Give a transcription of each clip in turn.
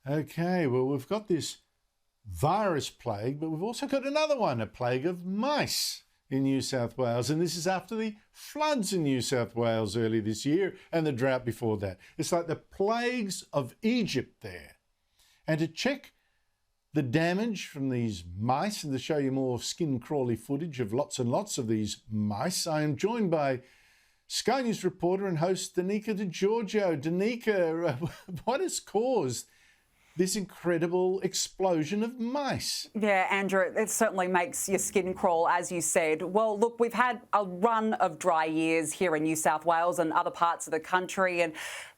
Okay, well, we've got this virus plague, but we've also got another one, a plague of mice in New South Wales. And this is after the floods in New South Wales early this year and the drought before that. It's like the plagues of Egypt there. And to check the damage from these mice and to show you more skin crawly footage of lots and lots of these mice, I am joined by Sky News reporter and host Danica Di Giorgio. Danica, what has caused this incredible explosion of mice? Yeah, Andrew, it certainly makes your skin crawl, as you said. Well, look, we've had a run of dry years here in New South Wales and other parts of the country, and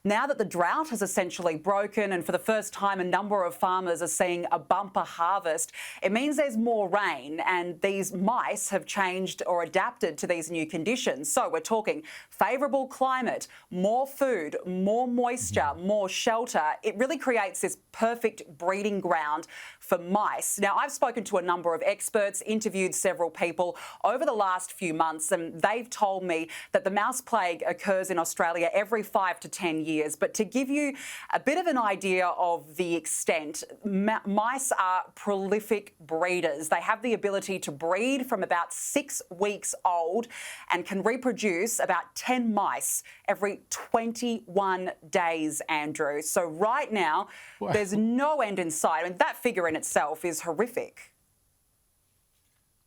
now that the drought has essentially broken and for the first time a number of farmers are seeing a bumper harvest, it means there's more rain and these mice have changed or adapted to these new conditions. So we're talking favourable climate, more food, more moisture, more shelter. It really creates this perfect breeding ground for mice. Now, I've spoken to a number of experts, interviewed several people over the last few months, and they've told me that the mouse plague occurs in Australia every 5 to 10 years. But to give you a bit of an idea of the extent, mice are prolific breeders. They have the ability to breed from about 6 weeks old and can reproduce about 10 mice every 21 days, Andrew. So right now, there's no end in sight. I mean, that figure in itself is horrific.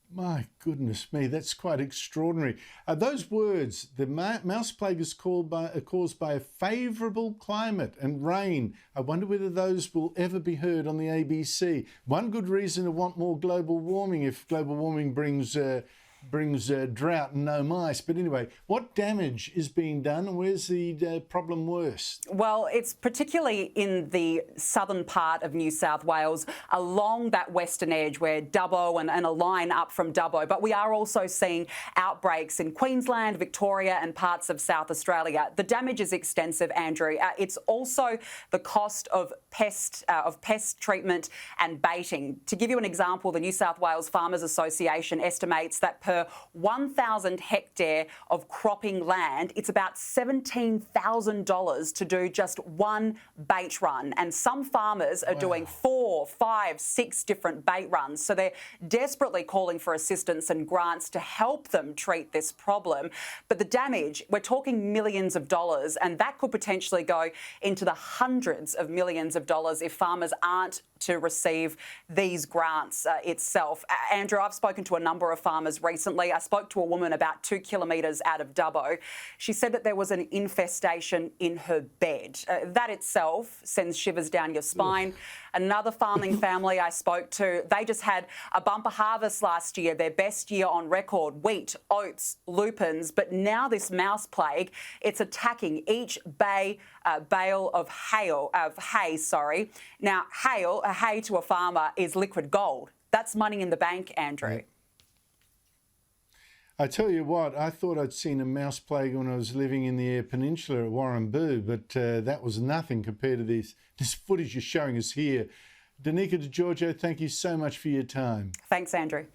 My goodness me, that's quite extraordinary. Those words, the mouse plague is caused by a favourable climate and rain. I wonder whether those will ever be heard on the ABC. One good reason to want more global warming if global warming brings drought and no mice. But anyway, what damage is being done and where's the problem worse? Well, it's particularly in the southern part of New South Wales, along that western edge where Dubbo and a line up from Dubbo. But we are also seeing outbreaks in Queensland, Victoria and parts of South Australia. The damage is extensive, Andrew. It's also the cost of pest treatment and baiting. To give you an example, the New South Wales Farmers Association estimates that per 1,000 hectare of cropping land, it's about $17,000 to do just one bait run. And some farmers are doing 4, 5, 6 different bait runs. So they're desperately calling for assistance and grants to help them treat this problem. But the damage, we're talking millions of dollars, and that could potentially go into the hundreds of millions of dollars if farmers aren't to receive these grants itself. Andrew, I've spoken to a number of farmers recently. I spoke to a woman about 2 kilometres out of Dubbo. She said that there was an infestation in her bed. That itself sends shivers down your spine. Another farming family I spoke to, they just had a bumper harvest last year, their best year on record, wheat, oats, lupins, but now this mouse plague, it's attacking each bale of hay. Now, hay to a farmer is liquid gold. That's money in the bank, Andrew. I tell you what, I thought I'd seen a mouse plague when I was living in the Eyre Peninsula at Warrnambool, but that was nothing compared to this footage you're showing us here. Danica Di Giorgio, thank you so much for your time. Thanks, Andrew.